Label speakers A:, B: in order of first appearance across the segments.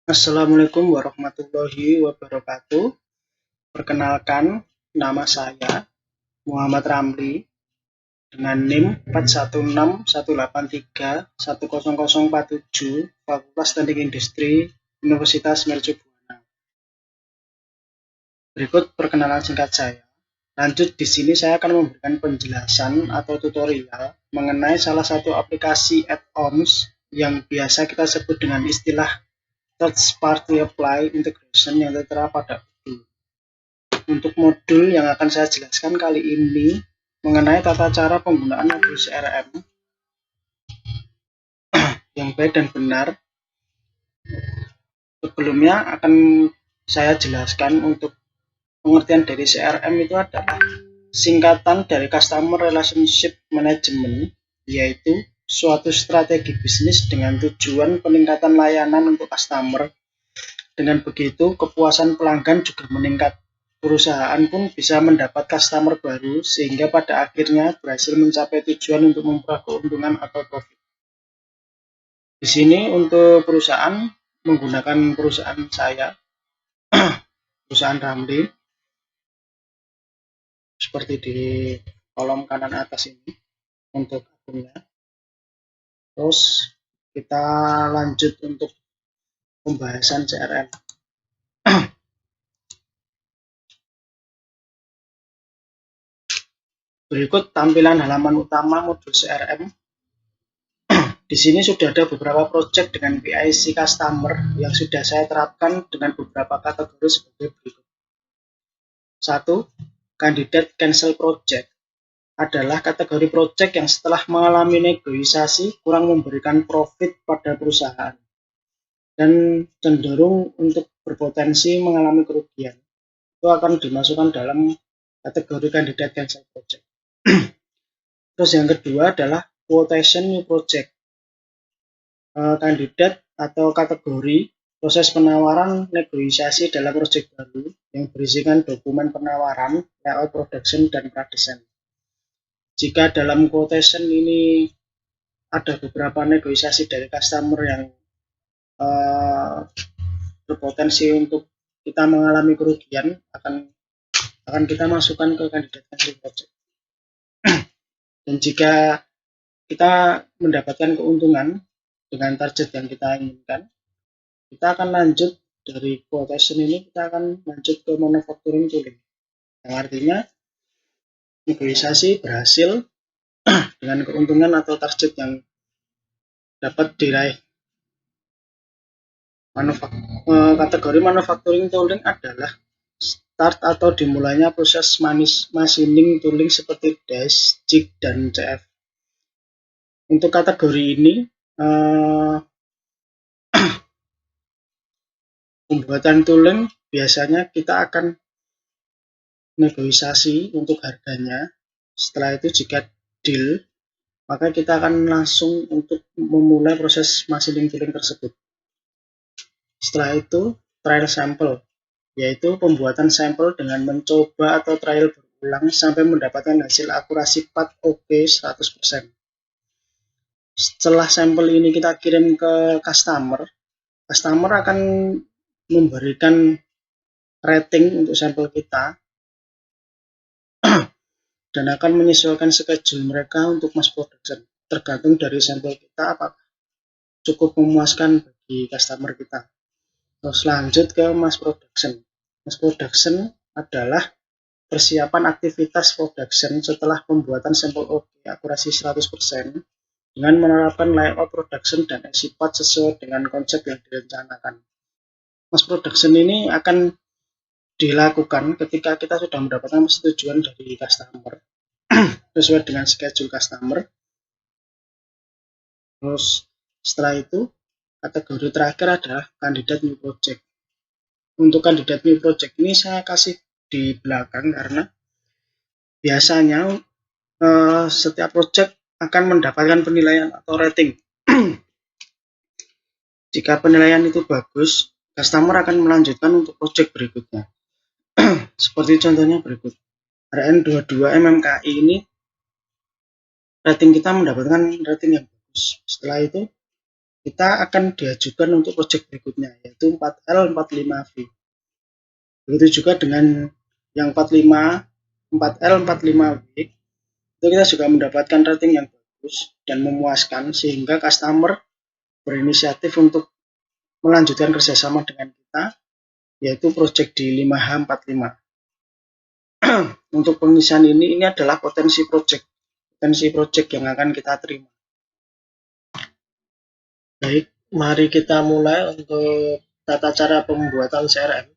A: Assalamualaikum warahmatullahi wabarakatuh. Perkenalkan, nama saya Muhammad Ramli dengan NIM 41618310047 Fakultas Teknik Industri Universitas Mercubuana. Berikut perkenalan singkat saya. Lanjut, di sini saya akan memberikan penjelasan atau tutorial mengenai salah satu aplikasi add-ons yang biasa kita sebut dengan istilah Third Party Apply Integration yang tertera pada modul. Untuk modul yang akan saya jelaskan kali ini mengenai tata cara penggunaan modul CRM yang baik dan benar. Sebelumnya akan saya jelaskan untuk pengertian dari CRM itu adalah singkatan dari Customer Relationship Management, yaitu suatu strategi bisnis dengan tujuan peningkatan layanan untuk customer. Dengan begitu, kepuasan pelanggan juga meningkat. Perusahaan pun bisa mendapat customer baru sehingga pada akhirnya berhasil mencapai tujuan untuk memperoleh keuntungan atau profit. Di sini untuk perusahaan menggunakan perusahaan saya, perusahaan Ramli, seperti di kolom kanan atas ini untuk akunnya. Terus kita lanjut untuk pembahasan CRM. Berikut tampilan halaman utama modul CRM. Di sini sudah ada beberapa project dengan PIC customer yang sudah saya terapkan dengan beberapa kategori sebagai berikut. 1. Kandidat cancel project adalah kategori project yang setelah mengalami negosiasi kurang memberikan profit pada perusahaan dan cenderung untuk berpotensi mengalami kerugian. Itu akan dimasukkan dalam kategori kandidat cancel project. Terus yang kedua adalah quotation new project. Kandidat atau kategori proses penawaran negosiasi dalam proyek baru yang berisikan dokumen penawaran, layout production, dan pradesain. Jika dalam quotation ini ada beberapa negosiasi dari customer yang berpotensi untuk kita mengalami kerugian, akan kita masukkan ke kandidat cancel project. Dan jika kita mendapatkan keuntungan dengan target yang kita inginkan, kita akan lanjut dari quotation ini, kita akan lanjut ke manufacturing tooling, yang artinya negosiasi berhasil dengan keuntungan atau target yang dapat diraih. Kategori manufacturing tooling adalah start atau dimulainya proses machining tooling seperti dash, jig, dan CF. Untuk kategori ini, pembuatan tooling biasanya kita akan negosiasi untuk harganya. Setelah itu jika deal, maka kita akan langsung untuk memulai proses machining tooling tersebut. Setelah itu trial sample, yaitu pembuatan sampel dengan mencoba atau trial berulang sampai mendapatkan hasil akurasi part OK 100%. Setelah sampel ini kita kirim ke customer akan memberikan rating untuk sampel kita dan akan menyesuaikan schedule mereka untuk mass production, tergantung dari sampel kita apakah cukup memuaskan bagi customer kita. Terus lanjut ke mass production. Mass production adalah persiapan aktivitas production setelah pembuatan sampel OK akurasi 100% dengan menerapkan layout production dan exit path sesuai dengan konsep yang direncanakan. Mass production ini akan dilakukan ketika kita sudah mendapatkan persetujuan dari customer sesuai dengan schedule customer. Terus setelah itu kategori terakhir adalah kandidat new project. Untuk kandidat new project ini saya kasih di belakang karena biasanya setiap project akan mendapatkan penilaian atau rating. Jika penilaian itu bagus, customer akan melanjutkan untuk project berikutnya. Seperti contohnya berikut. RN22 MMKI ini rating kita mendapatkan rating yang bagus. Setelah itu kita akan diajukan untuk project berikutnya, yaitu 4L45V. Begitu juga dengan yang 4L45V, itu kita juga mendapatkan rating yang bagus dan memuaskan, sehingga customer berinisiatif untuk melanjutkan kerjasama dengan kita, yaitu project di 5H45. Untuk pengisian ini adalah potensi project yang akan kita terima. Baik, mari kita mulai untuk tata cara pembuatan CRM.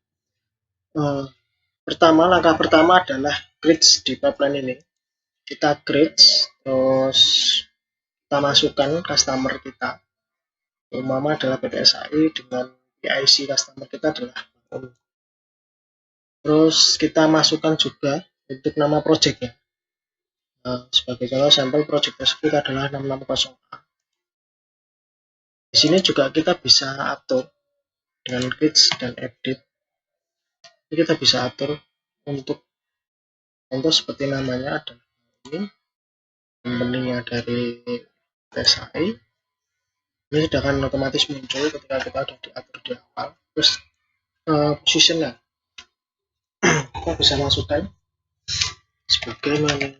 A: Langkah pertama adalah create di pipeline ini. Kita create, terus kita masukkan customer kita. Umpama adalah PT SAI dengan PIC customer kita adalah Om. Terus kita masukkan juga untuk nama projectnya. Sebagai contoh sampel project tersebut adalah 660A. Di sini juga kita bisa atur dengan create dan edit. Ini kita bisa atur untuk contoh seperti namanya ada ini, company-nya dari SAI. Ini sudah akan otomatis muncul ketika kita sudah diatur di awal. Terus positionnya kita bisa masukkan sebagai manajemen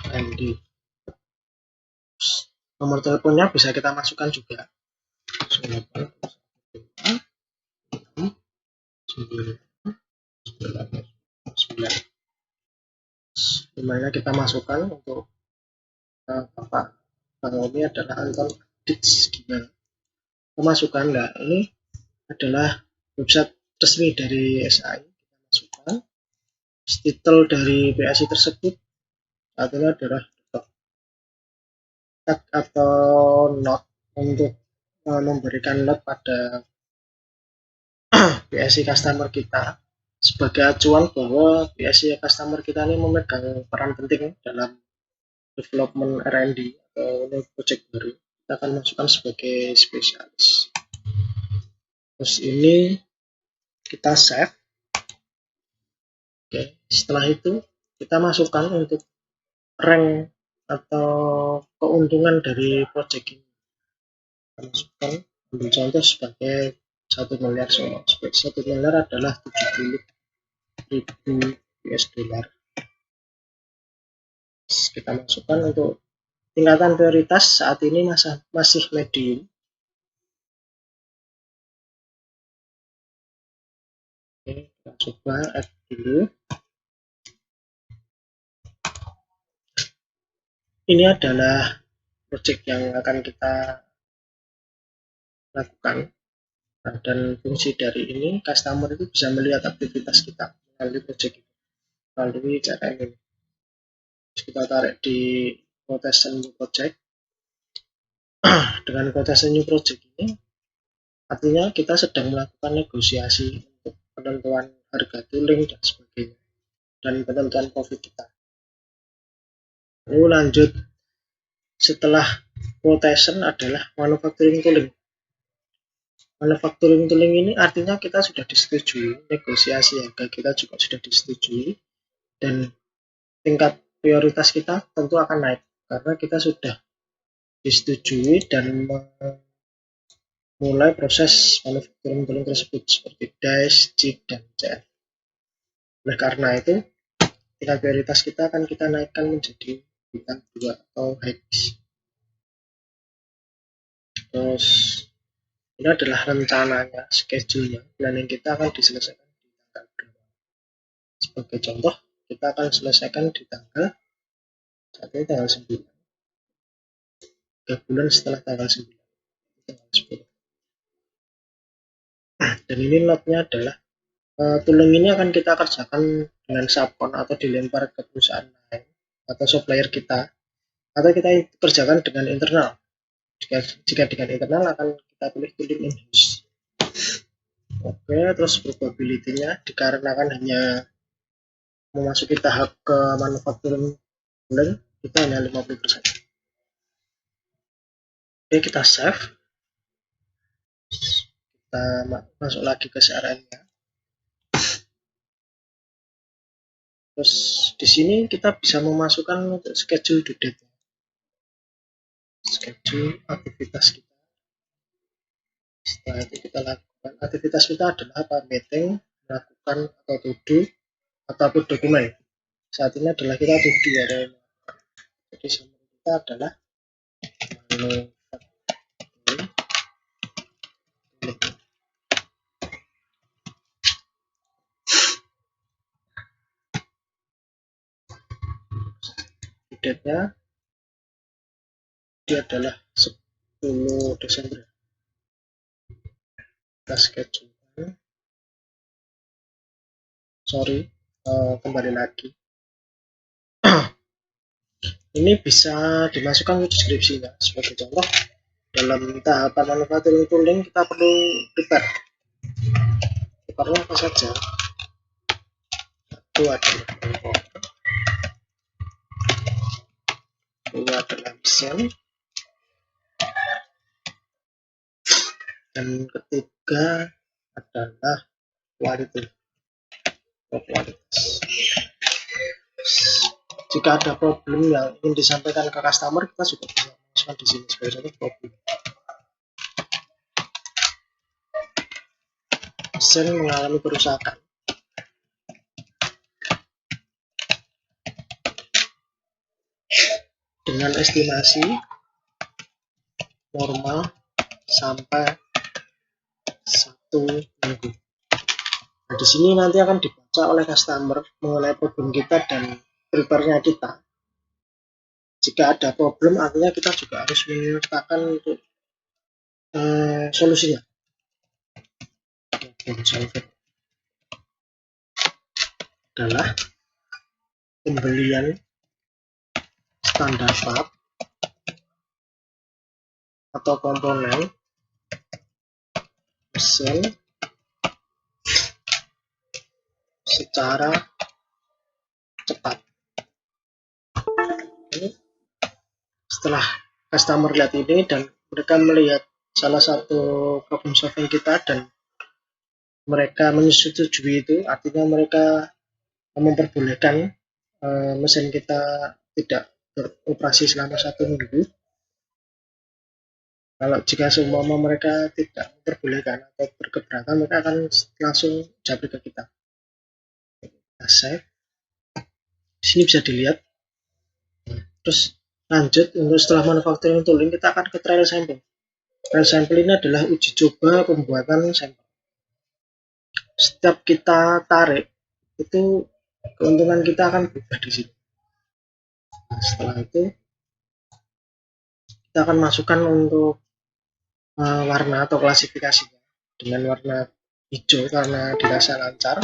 A: R&D. Nomor teleponnya bisa kita masukkan juga. 9. Dimana kita masukkan untuk Bapak Bang Omi adalah Anton Dits gimana. Kita masukkan, nah ini adalah website resmi dari SAI. Kita masukkan titel dari PSI tersebut saat ini adalah tag atau note untuk memberikan note pada PSI customer kita sebagai acuan bahwa PSI customer kita ini memegang peran penting dalam development R&D atau project baru. Kita akan masukkan sebagai spesialis. Terus ini kita save. Oke, setelah itu kita masukkan untuk rank atau keuntungan dari project ini. Kita masukkan, ambil contoh sebagai 1 miliar semua. 1 miliar adalah 70.000 US dollar. Kita masukkan untuk tingkatan prioritas saat ini masih medium. Oke, kita coba add dulu. Ini adalah project yang akan kita lakukan. Nah, dan fungsi dari ini, customer itu bisa melihat aktivitas kita melalui project ini, melalui CRM ini. Terus kita tarik di quotation new project. Dengan quotation new project ini, artinya kita sedang melakukan negosiasi untuk penentuan harga tooling dan sebagainya, dan penentuan profit kita. Lalu lanjut, setelah quotation adalah manufacturing tooling. Manufacturing tooling ini artinya kita sudah disetujui, negosiasi harga kita juga sudah disetujui, dan tingkat prioritas kita tentu akan naik karena kita sudah disetujui dan memulai proses manufacturing tooling tersebut seperti dice, chip, dan CF. Oleh karena itu, tingkat prioritas kita akan kita naikkan menjadi bintang 2 atau hex. Terus ini adalah rencananya, schedule-nya, planning kita akan diselesaikan di tanggal berapa. Sebagai contoh, kita akan selesaikan di tanggal saat ini tanggal 9. 3 bulan setelah tanggal 9, tanggal 10. Dan ini notnya adalah tooling ini akan kita kerjakan dengan subcon atau dilempar ke perusahaan lain atau supplier kita, atau kita kerjakan dengan internal. Jika dengan internal akan kita pilih tooling in-house. Oke, terus probability-nya dikarenakan hanya memasuki tahap ke manufacturing tooling, kita hanya 50%. Oke, kita save. Kita masuk lagi ke CRM-nya. Terus di sini kita bisa memasukkan untuk schedule due date. schedule aktivitas kita. Setelah itu kita lakukan aktivitas kita adalah apa? Meeting, melakukan atau to do ataupun dokumen. Saat ini adalah kita to do ya. Jadi summary kita adalah date-nya dia adalah 10 Desember. Kita schedule. Kembali lagi. Ini bisa dimasukkan ke deskripsinya. Sebagai contoh, dalam tahapan manufacturing tooling kita perlu prepare. Prepare-nya apa saja? Satu adalah dua adalah mesin, dan ketiga adalah kualitas. Jika ada problem yang ingin disampaikan ke customer, kita juga bisa masukkan di sini sebagai contoh problem. Mesin mengalami kerusakan. Dengan estimasi normal sampai 1 minggu. Nah, di sini nanti akan dibaca oleh customer mengenai problem kita dan prepare-nya kita. Jika ada problem, artinya kita juga harus menyertakan untuk solusinya. Problem solver adalah pembelian standar part atau komponen mesin secara cepat. Setelah customer lihat ini dan mereka melihat salah satu problem solving kita dan mereka menyetujui itu, artinya mereka memperbolehkan mesin kita tidak beroperasi selama 1 minggu. Kalau jika seumpama mereka tidak memperbolehkan atau berkeberatan, mereka akan langsung japri ke kita. Kita save. Di sini bisa dilihat. Terus lanjut untuk setelah manufacturing tooling kita akan ke trial sample. Trial sample ini adalah uji coba pembuatan sampel. Setiap kita tarik itu keuntungan kita akan berubah di sini. Nah, setelah itu kita akan masukkan untuk warna atau klasifikasinya dengan warna hijau karena dirasa lancar.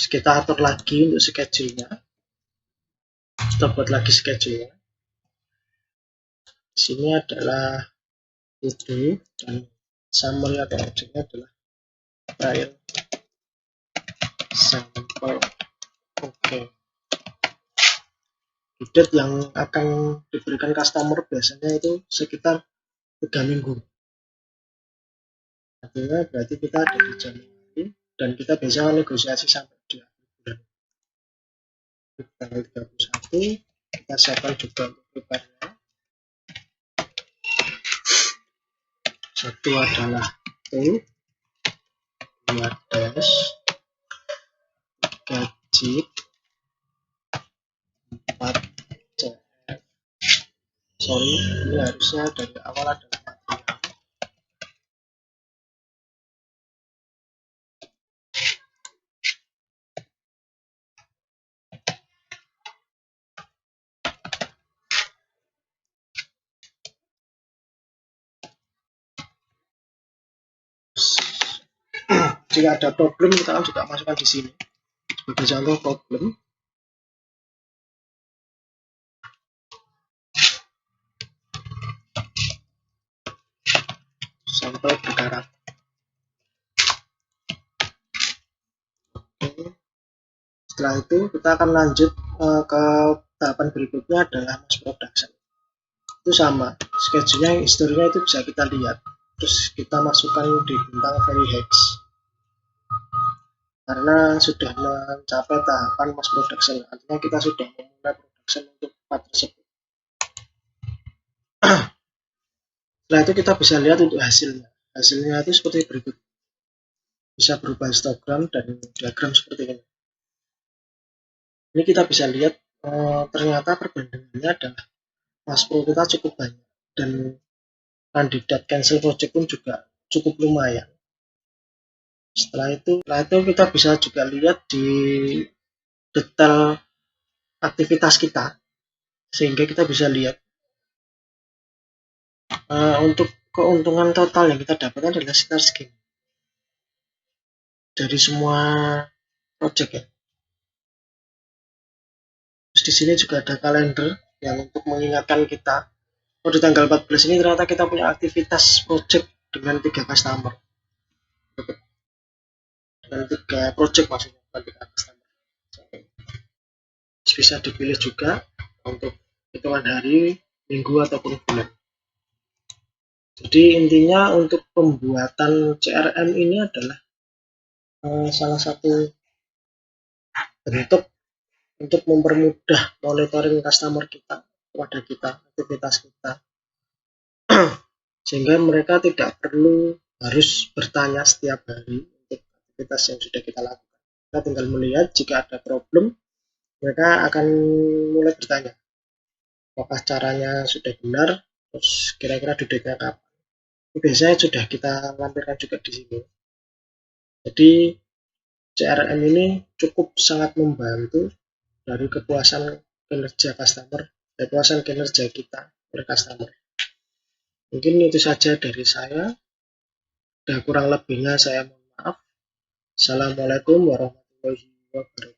A: Kita atur lagi untuk schedule-nya. Kita buat lagi schedule-nya. Di sini adalah itu dan summary atau objeknya adalah trial sample. Oke. Date yang akan diberikan customer biasanya itu sekitar 3 minggu. Artinya berarti kita ada di Januari dan kita bisa negosiasi sampai di bulan. Tanggal 31 kita siapkan juga untuk prepare-nya. Satu adalah tool, 2 dash, 3 jig, 4 cf. Sorry, ini harusnya dari awal ada material. Jika ada problem kita kan juga masukkan di sini sebagai contoh problem. Sampel berkarat. Setelah itu kita akan lanjut ke tahapan berikutnya adalah mass production. Itu sama, schedule-nya, historinya itu bisa kita lihat. Terus kita masukkan di bintang very hex. karena sudah mencapai tahapan mass production, artinya kita sudah memulai production untuk part tersebut. Setelah itu kita bisa lihat untuk hasilnya. Hasilnya itu seperti berikut. Bisa berupa histogram dan diagram seperti ini. Ini kita bisa lihat ternyata perbandingannya adalah mass pro kita cukup banyak dan kandidat cancel project pun juga cukup lumayan. Setelah itu kita bisa juga lihat di detail aktivitas kita, sehingga kita bisa lihat untuk keuntungan total yang kita dapatkan adalah sekitar segini dari semua project ya. Terus di sini juga ada kalender yang untuk mengingatkan kita, oh di tanggal 14 ini ternyata kita punya aktivitas project dengan 3 customer. Dengan 3 project maksudnya, bukan 3 customer. Terus bisa dipilih juga untuk hitungan hari, minggu, ataupun bulan. Jadi intinya untuk pembuatan CRM ini adalah salah satu bentuk untuk mempermudah monitoring customer kita kepada kita, aktivitas kita, sehingga mereka tidak perlu harus bertanya setiap hari untuk aktivitas yang sudah kita lakukan. Kita tinggal melihat jika ada problem, mereka akan mulai bertanya apakah caranya sudah benar, terus kira-kira due date-nya kapan. Biasanya sudah kita lampirkan juga di sini. Jadi CRM ini cukup sangat membantu dari kepuasan kinerja customer, kepuasan kinerja kita oleh customer. Mungkin itu saja dari saya. Dan kurang lebihnya saya mohon maaf. Assalamualaikum warahmatullahi wabarakatuh.